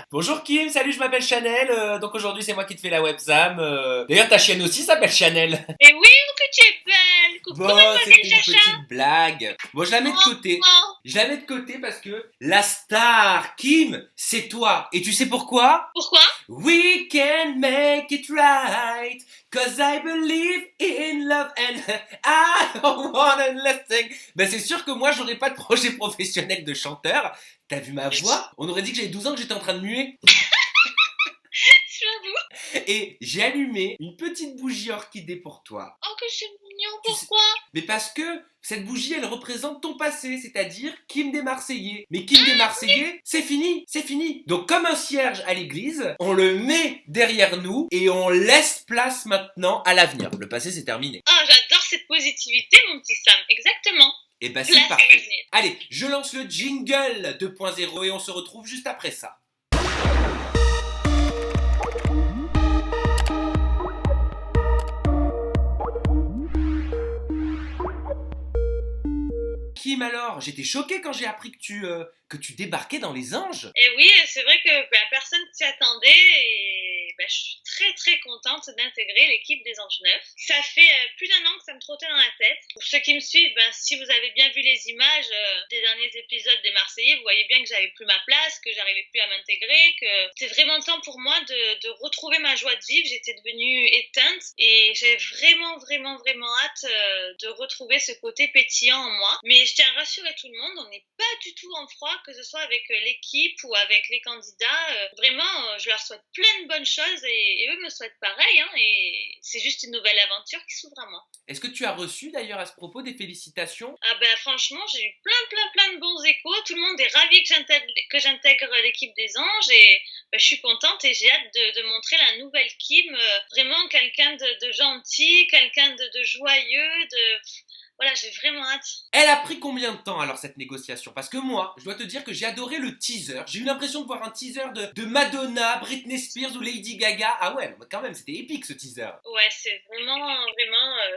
Bonjour Kim, salut, je m'appelle Chanel. Donc aujourd'hui c'est moi qui te fais la webzam. D'ailleurs ta chienne aussi s'appelle Chanel. Mais oui, oh, que tu es belle! Coucou Bon, mademoiselle c'était une Chacha! petite blague. Bon, je la mets de Oh, côté. oh. Je la mets de côté parce que la star, Kim, c'est toi. Et tu sais pourquoi? Pourquoi? We can make it right, cause I believe in love and I don't wanna listen. Ben c'est sûr que moi j'aurais pas de projet professionnel de chanteur. T'as vu ma voix? On aurait dit que j'avais 12 ans que j'étais en train de muer. J'avoue. Et j'ai allumé une petite bougie orchidée pour toi. Oh, que c'est mignon, Tu sais- pourquoi? Mais parce que cette bougie, elle représente ton passé, c'est-à-dire Kim des Marseillais. Mais Kim des Marseillais, c'est fini, c'est fini. Donc comme un cierge à l'église, on le met derrière nous et on laisse place maintenant à l'avenir. Le passé, c'est terminé. Oh, j'adore cette positivité, mon petit Sam. Exactement. Et bah Place c'est à parfait. l'avenir. Allez, je lance le jingle 2.0 et on se retrouve juste après ça. Kim alors, j'étais choqué quand j'ai appris que tu débarquais dans les anges. Et oui, c'est vrai que personne s'y attendait et je suis très très contente d'intégrer l'équipe des Anges Neufs. Ça fait plus d'un an que ça me trottait dans la tête. Pour ceux qui me suivent, si vous avez bien vu les images des derniers épisodes des Marseillais, vous voyez bien que j'avais plus ma place, que j'arrivais plus à m'intégrer, que c'est vraiment temps pour moi de retrouver ma joie de vivre. J'étais devenue éteinte et j'ai vraiment hâte de retrouver ce côté pétillant en moi. Mais je tiens à rassurer tout le monde, on n'est pas du tout en froid, que ce soit avec l'équipe ou avec les candidats. Vraiment, je leur souhaite plein de bonnes choses et eux me souhaitent pareil. Et c'est juste une nouvelle aventure qui s'ouvre à moi. Est-ce que tu as reçu d'ailleurs à ce propos des félicitations? Ah franchement, j'ai eu plein de bons échos. Tout le monde est ravi que j'intègre l'équipe des Anges et je suis contente et j'ai hâte de montrer la nouvelle Kim. Vraiment quelqu'un de gentil, quelqu'un de joyeux, Voilà, j'ai vraiment hâte. Elle a pris combien de temps alors cette négociation? Parce que moi, je dois te dire que j'ai adoré le teaser. J'ai eu l'impression de voir un teaser de Madonna, Britney Spears ou Lady Gaga. Ah ouais, mais quand même, c'était épique ce teaser. Ouais, c'est vraiment,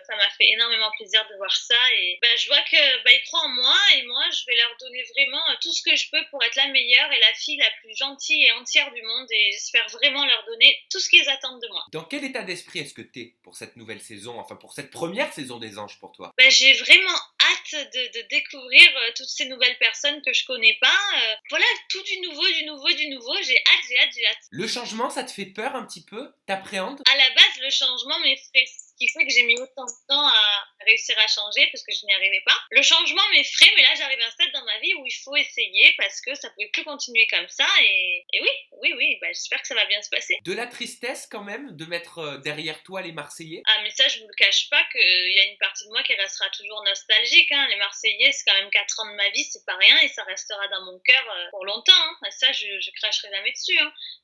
ça m'a fait énormément plaisir de voir ça et je vois que ils croient en moi et moi je vais leur donner vraiment tout ce que je peux pour être la meilleure et la fille la plus gentille et entière du monde et j'espère vraiment leur donner tout ce qu'ils attendent de moi. Dans quel état d'esprit est-ce que t'es pour cette nouvelle saison, enfin pour cette première saison des Anges pour toi? J'ai vraiment hâte de découvrir toutes ces nouvelles personnes que je connais pas. Voilà, tout du nouveau, j'ai hâte. Le changement, ça te fait peur un petit peu? T'appréhendes? À la base, le changement m'effraie, ce qui fait que j'ai mis autant de temps à réussir à changer parce que je n'y arrivais pas. Le changement m'effraie, mais là j'arrive à un stade dans ma vie où il faut essayer parce que ça pouvait plus continuer comme ça et oui, j'espère que ça va bien se passer. De la tristesse quand même de mettre derrière toi les Marseillais? Ah mais ça je vous le cache pas qu'il y a une partie de moi qui restera toujours nostalgique. Les Marseillais c'est quand même 4 ans de ma vie, c'est pas rien et ça restera dans mon cœur pour longtemps. Ça je cracherai jamais dessus.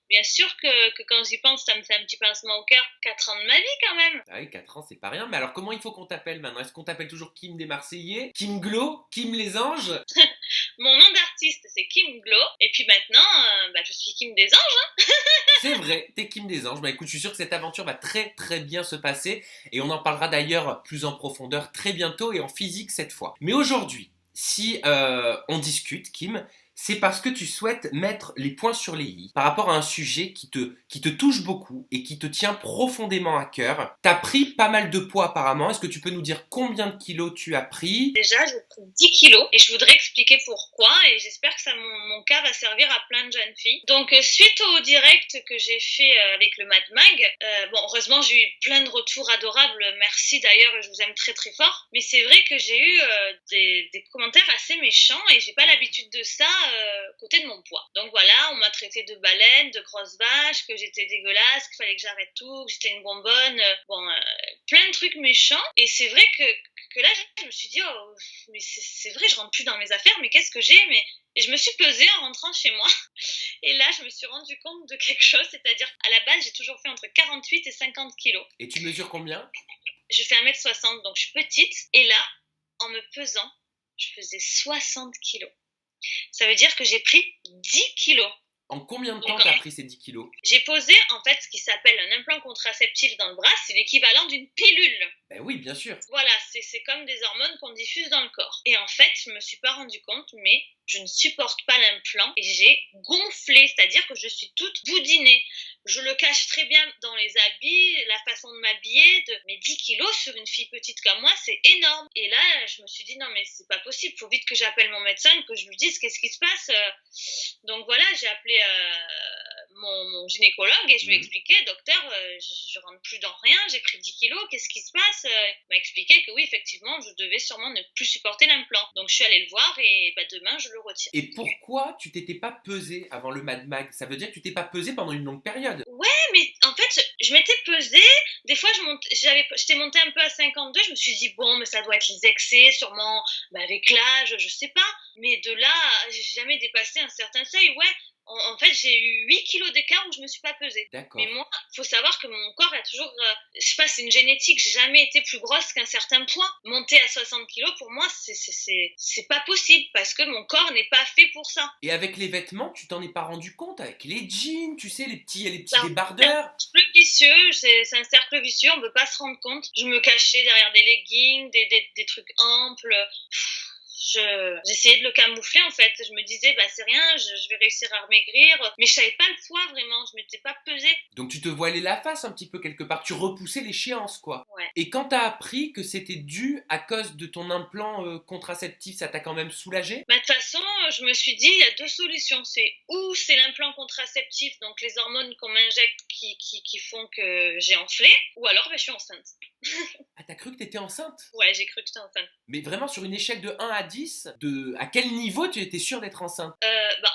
Bien sûr que quand j'y pense, ça me fait un petit pincement au cœur. 4 ans de ma vie quand même. Ah oui, 4 ans, c'est pas rien. Mais alors, comment il faut qu'on t'appelle maintenant? Est-ce qu'on t'appelle toujours Kim des Marseillais? Kim Glow? Kim les Anges? Mon nom d'artiste, c'est Kim Glow. Et puis maintenant, je suis Kim des Anges. C'est vrai, t'es Kim des Anges. Bah écoute, je suis sûr que cette aventure va très très bien se passer. Et on en parlera d'ailleurs plus en profondeur très bientôt et en physique cette fois. Mais aujourd'hui, si on discute, Kim, c'est parce que tu souhaites mettre les points sur les i par rapport à un sujet qui te touche beaucoup et qui te tient profondément à cœur. T'as pris pas mal de poids apparemment. Est-ce que tu peux nous dire combien de kilos tu as pris? Déjà, j'ai pris 10 kilos et je voudrais expliquer pourquoi et j'espère que mon cas va servir à plein de jeunes filles. Donc, suite au direct que j'ai fait avec le Mad Mag, heureusement, j'ai eu plein de retours adorables. Merci d'ailleurs, je vous aime très très fort. Mais c'est vrai que j'ai eu des commentaires assez méchants et j'ai pas l'habitude de ça côté de mon poids. Donc voilà, on m'a traité de baleine, de grosse vache, que j'étais dégueulasse, qu'il fallait que j'arrête tout, que j'étais une bonbonne, plein de trucs méchants. Et c'est vrai que là, je me suis dit, oh, mais c'est vrai, je rentre plus dans mes affaires, mais qu'est-ce que j'ai? Et je me suis pesée en rentrant chez moi. Et là, je me suis rendu compte de quelque chose, c'est-à-dire à la base, j'ai toujours fait entre 48 et 50 kilos. Et tu mesures combien? Je fais 1m60, donc je suis petite. Et là, en me pesant, je faisais 60 kilos. Ça veut dire que j'ai pris 10 kilos. En combien de temps t'as pris ces 10 kilos? J'ai posé en fait ce qui s'appelle un implant contraceptif dans le bras, c'est l'équivalent d'une pilule. Ben oui, bien sûr. Voilà, c'est comme des hormones qu'on diffuse dans le corps. Et en fait, je me suis pas rendu compte, mais je ne supporte pas l'implant et j'ai gonflé, c'est-à-dire que je suis toute boudinée. Je le cache très bien dans les habits, la façon de m'habiller, mais 10 kilos sur une fille petite comme moi, c'est énorme. Et là, je me suis dit, non mais c'est pas possible, faut vite que j'appelle mon médecin et que je lui dise qu'est-ce qui se passe. Donc voilà, j'ai appelé mon gynécologue et je lui ai expliqué, docteur, je rentre plus dans rien, j'ai pris 10 kilos, qu'est-ce qui se passe? Il m'a expliqué que oui, effectivement, je devais sûrement ne plus supporter l'implant. Donc je suis allée le voir et demain, je le retire. Et pourquoi tu t'étais pas pesée avant le Mad Mag? Ça veut dire que tu t'es pas pesée pendant une longue période. Ouais, mais en fait, je m'étais pesée. Des fois, j'étais montée un peu à 52. Je me suis dit, bon, mais ça doit être les excès, sûrement avec l'âge, je sais pas. Mais de là, j'ai jamais dépassé un certain seuil. Ouais, en fait, j'ai eu 8 kilos d'écart où je me suis pas pesée. D'accord. Mais moi, faut savoir que mon corps a toujours, je sais pas, c'est une génétique. J'ai jamais été plus grosse qu'un certain poids. Monter à 60 kilos, pour moi, c'est pas possible parce que mon corps n'est pas fait pour ça. Et avec les vêtements, tu t'en es pas rendu compte avec les jeans, tu sais, les petits C'est débardeurs. un cercle vicieux, c'est un cercle vicieux, on peut pas se rendre compte. Je me cachais derrière des leggings, des trucs amples. J'essayais de le camoufler en fait. Je me disais, c'est rien, je vais réussir à maigrir. Mais je savais pas le poids vraiment, je m'étais pas pesée. Donc tu te voilais la face un petit peu quelque part, tu repoussais l'échéance quoi. Ouais. Et quand t'as appris que c'était dû à cause de ton implant contraceptif, ça t'a quand même soulagé? De toute façon, je me suis dit, il y a deux solutions. C'est l'implant contraceptif, donc les hormones qu'on m'injecte qui font que j'ai enflé, ou alors je suis enceinte. Ah, t'as cru que t'étais enceinte? Ouais, j'ai cru que j'étais enceinte. Mais vraiment sur une échelle de 1 à 10, à quel niveau tu étais sûre d'être enceinte?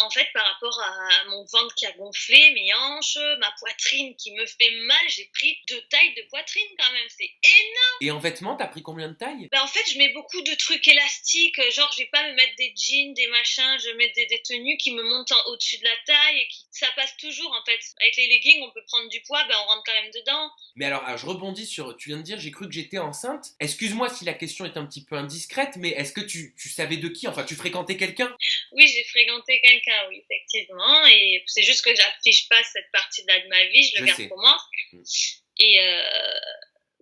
En fait, par rapport à mon ventre qui a gonflé, mes hanches, ma poitrine qui me fait mal, j'ai pris 2 tailles de poitrine quand même, c'est énorme. Et en vêtements, t'as pris combien de tailles? En fait, je mets beaucoup de trucs élastiques, genre je vais pas me mettre des jeans, des machins, je mets des tenues qui me montent au-dessus de la taille et ça passe toujours en fait. Avec les leggings, on peut prendre du poids, on rentre quand même dedans. Mais alors, je rebondis sur, tu viens de dire, j'ai cru que j'étais enceinte. Excuse-moi si la question est un petit peu indiscrète, mais est-ce que tu savais de qui? Enfin, tu fréquentais quelqu'un? Oui, j'ai fréquenté quelqu'un, oui, effectivement, et c'est juste que j'affiche pas cette partie-là de ma vie, je le garde pour moi. Et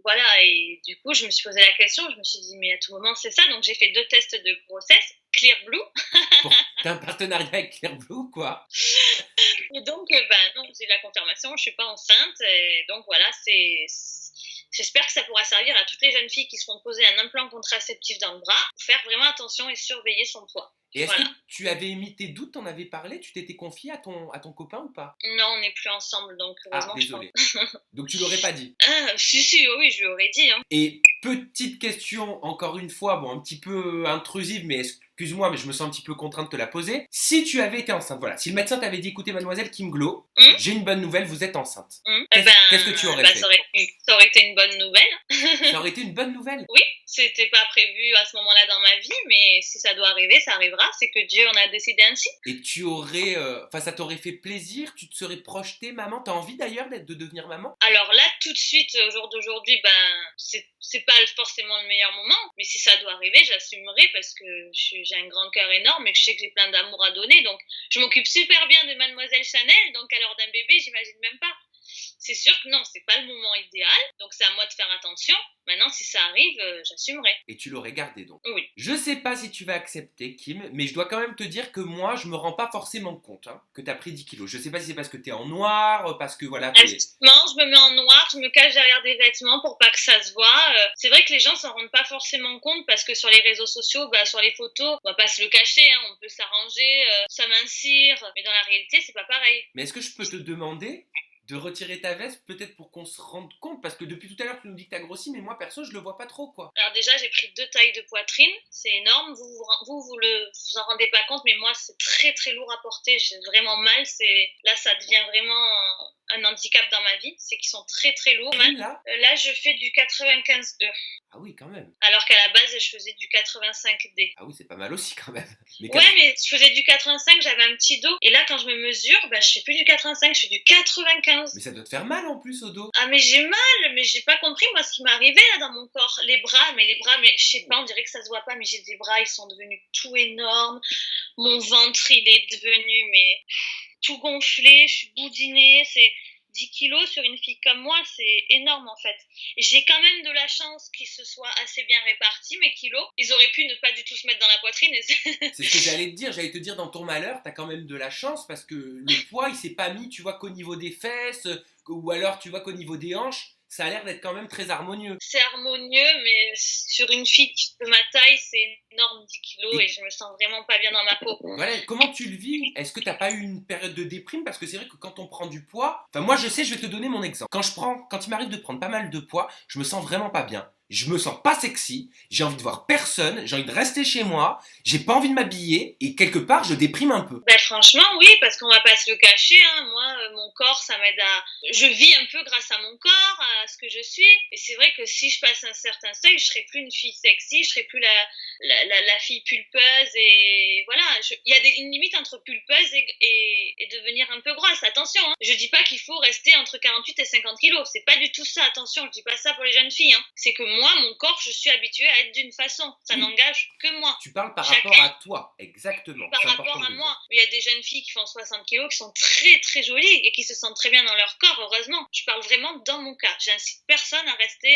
voilà, et du coup, je me suis posé la question, je me suis dit, mais à tout moment, c'est ça. Donc, j'ai fait 2 tests de grossesse, Clear Blue. T'as un partenariat avec Clear Blue, quoi. Et donc, non, j'ai la confirmation, je suis pas enceinte. Et donc, voilà, j'espère que ça pourra servir à toutes les jeunes filles qui se font poser un implant contraceptif dans le bras, pour faire vraiment attention et surveiller son poids. Et est-ce que tu avais émis tes doutes, t'en avais parlé, tu t'étais confiée à ton copain ou pas? Non, on n'est plus ensemble, donc heureusement. Ah, désolé. Donc tu l'aurais pas dit? Si, oui, je lui aurais dit. Hein. Et petite question, encore une fois, bon, un petit peu intrusive, mais excuse-moi, mais je me sens un petit peu contraint de te la poser. Si tu avais été enceinte, voilà, si le médecin t'avait dit, écoutez, mademoiselle Kim Glo, j'ai une bonne nouvelle, vous êtes enceinte. Qu'est-ce que tu aurais fait? Ça aurait été une bonne nouvelle. Ça aurait été une bonne nouvelle? Oui, c'était pas prévu à ce moment-là dans ma vie, mais si ça doit arriver, ça arrivera. C'est que Dieu en a décidé ainsi. Et tu aurais, ça t'aurait fait plaisir? Tu te serais projetée, maman? T'as envie d'ailleurs de devenir maman? Alors là, tout de suite, au jour d'aujourd'hui, c'est pas forcément le meilleur moment, mais si ça doit arriver, j'assumerai parce que j'ai un grand cœur énorme et que je sais que j'ai plein d'amour à donner. Donc, je m'occupe super bien de Mademoiselle Chanel, donc à l'heure d'un bébé, j'imagine même pas. C'est sûr que non, c'est pas le moment idéal, donc c'est à moi de faire attention. Maintenant, si ça arrive, j'assumerai. Et tu l'aurais gardé donc? Oui. Je sais pas si tu vas accepter, Kim, mais je dois quand même te dire que moi, je me rends pas forcément compte que t'as pris 10 kilos. Je sais pas si c'est parce que t'es en noir, parce que voilà. Effectivement, je me mets en noir, je me cache derrière des vêtements pour pas que ça se voit. C'est vrai que les gens s'en rendent pas forcément compte parce que sur les réseaux sociaux, sur les photos, on va pas se le cacher, on peut s'arranger, s'amincir, mais dans la réalité, c'est pas pareil. Mais est-ce que je peux te demander de retirer ta veste, peut-être pour qu'on se rende compte, parce que depuis tout à l'heure tu nous dis que t'as grossi, mais moi perso je le vois pas trop quoi. Alors déjà j'ai pris 2 tailles de poitrine, c'est énorme, vous en rendez pas compte, mais moi c'est très très lourd à porter, j'ai vraiment mal, là ça devient vraiment un handicap dans ma vie, c'est qu'ils sont très très lourds. Là je fais du 95E. Ah oui, quand même. Alors qu'à la base, je faisais du 85D. Ah oui, c'est pas mal aussi quand même. Ouais, mais je faisais du 85, j'avais un petit dos. Et là, quand je me mesure, je fais plus du 85, je fais du 95. Mais ça doit te faire mal en plus au dos. Ah, mais j'ai mal, mais j'ai pas compris, moi, ce qui m'arrivait là dans mon corps. Les bras, je sais pas, on dirait que ça se voit pas, mais j'ai des bras, ils sont devenus tout énormes. Mon ventre, il est devenu, tout gonflé, je suis boudinée, 10 kilos sur une fille comme moi, c'est énorme en fait. J'ai quand même de la chance qu'ils se soient assez bien répartis, mes kilos. Ils auraient pu ne pas du tout se mettre dans la poitrine. C'est ce que j'allais te dire dans ton malheur, t'as quand même de la chance parce que le poids il s'est pas mis, tu vois, qu'au niveau des fesses, ou alors tu vois qu'au niveau des hanches, ça a l'air d'être quand même très harmonieux. C'est harmonieux, mais sur une fille de ma taille, c'est énorme, 10 kilos, et je me sens vraiment pas bien dans ma peau. Voilà, comment tu le vis? Est-ce que t'as pas eu une période de déprime? Parce que c'est vrai que quand on prend du poids, enfin moi je sais, je vais te donner mon exemple. Quand il m'arrive de prendre pas mal de poids, je me sens vraiment pas bien. Je me sens pas sexy, j'ai envie de voir personne, j'ai envie de rester chez moi, j'ai pas envie de m'habiller et quelque part je déprime un peu. Ben franchement oui, parce qu'on va pas se le cacher, hein. Moi mon corps ça m'aide à... Je vis un peu grâce à mon corps, à ce que je suis, et c'est vrai que si je passe un certain seuil, je serai plus une fille sexy, je serai plus la fille pulpeuse, et voilà, il y a une limite entre pulpeuse et devenir un peu grosse, attention, hein. Je dis pas qu'il faut rester entre 48 et 50 kilos, c'est pas du tout ça, attention, je dis pas ça pour les jeunes filles, hein. C'est que moi, mon corps, je suis habituée à être d'une façon. Ça n'engage que moi. Tu parles par rapport à toi, exactement. Par rapport à moi. Il y a des jeunes filles qui font 60 kilos qui sont très très jolies et qui se sentent très bien dans leur corps, heureusement. Je parle vraiment dans mon cas. J'incite personne à rester,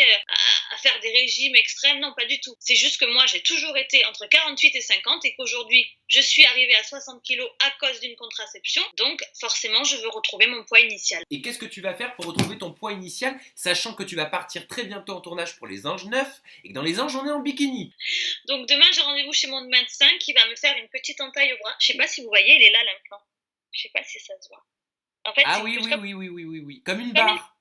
à faire des régimes extrêmes. Non, pas du tout. C'est juste que moi, j'ai toujours été entre 48 et 50 et qu'aujourd'hui, je suis arrivée à 60 kilos à cause d'une contraception. Donc, forcément, je veux retrouver mon poids initial. Et qu'est-ce que tu vas faire pour retrouver ton poids initial, sachant que tu vas partir très bientôt en tournage pour les Anges 9 et que dans les Anges, on est en bikini? Donc, demain, j'ai rendez-vous chez mon médecin qui va me faire une petite entaille au bras. Je sais pas si vous voyez, il est là, l'implant. Je sais pas si ça se voit. En fait, ah oui, oui. Comme une barre.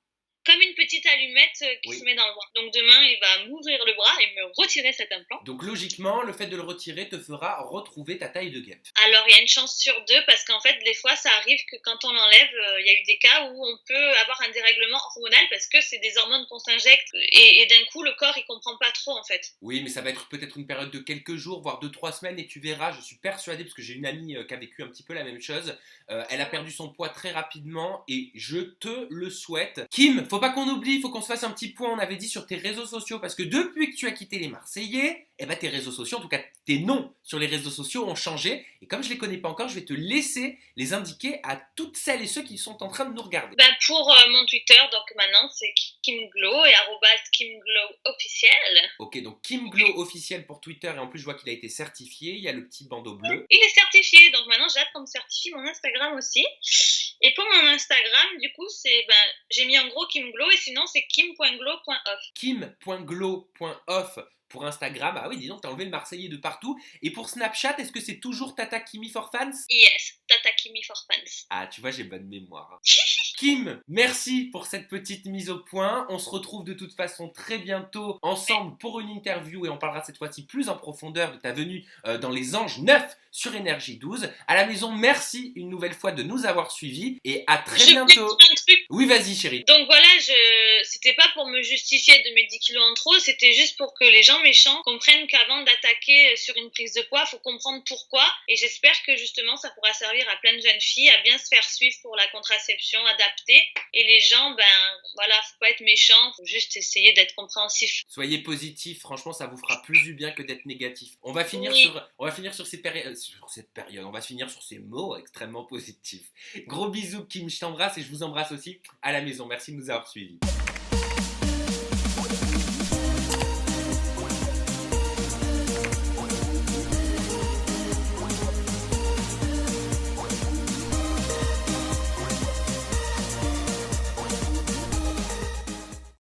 Comme une petite allumette qui se met dans le bras. Donc demain, il va m'ouvrir le bras et me retirer cet implant. Donc logiquement, le fait de le retirer te fera retrouver ta taille de guêpe. Alors il y a une chance sur deux parce qu'en fait, des fois, ça arrive que quand on l'enlève, il y a eu des cas où on peut avoir un dérèglement hormonal parce que c'est des hormones qu'on s'injecte et d'un coup, le corps, il comprend pas trop en fait. Oui, mais ça va être peut-être une période de quelques jours, voire 2-3 semaines et tu verras, je suis persuadé, parce que j'ai une amie qui a vécu un petit peu la même chose, elle a perdu son poids très rapidement et je te le souhaite. Kim, faut pas qu'on oublie, faut qu'on se fasse un petit point, on avait dit sur tes réseaux sociaux, parce que depuis que tu as quitté les Marseillais, eh ben tes réseaux sociaux, en tout cas tes noms sur les réseaux sociaux ont changé et comme je les connais pas encore, je vais te laisser les indiquer à toutes celles et ceux qui sont en train de nous regarder. Ben pour mon Twitter, donc maintenant c'est KimGlow et @KimGlowOfficiel. Ok, donc KimGlow officiel pour Twitter et en plus je vois qu'il a été certifié, il y a le petit bandeau bleu. Il est certifié, donc maintenant j'ai hâte qu'on me certifie mon Instagram aussi. Et pour mon Instagram, du coup, j'ai mis en gros KimGlow et sinon c'est kim.glow.off. Kim.glow.off pour Instagram. Ah oui, dis donc, t'as enlevé le Marseillais de partout. Et pour Snapchat, est-ce que c'est toujours Tata Kimi for Fans? Yes, Tata Kimi for Fans. Ah, tu vois, j'ai bonne mémoire. Kim, merci pour cette petite mise au point. On se retrouve de toute façon très bientôt ensemble pour une interview et on parlera cette fois-ci plus en profondeur de ta venue dans les Anges 9 sur Énergie 12. À la maison, merci une nouvelle fois de nous avoir suivis et à très bientôt. Oui, vas-y chérie. Donc voilà, c'était pas pour me justifier de mes 10 kilos en trop, c'était juste pour que les gens méchants comprennent qu'avant d'attaquer sur une prise de poids, faut comprendre pourquoi. Et j'espère que justement ça pourra servir à plein de jeunes filles à bien se faire suivre pour la contraception adaptée. Et les gens, voilà, faut pas être méchant, faut juste essayer d'être compréhensif. Soyez positif, franchement ça vous fera plus du bien que d'être négatif. On va finir sur cette période, on va finir sur ces mots extrêmement positifs. Gros bisous Kim, je t'embrasse et je vous embrasse aussi à la maison. Merci de nous avoir suivis.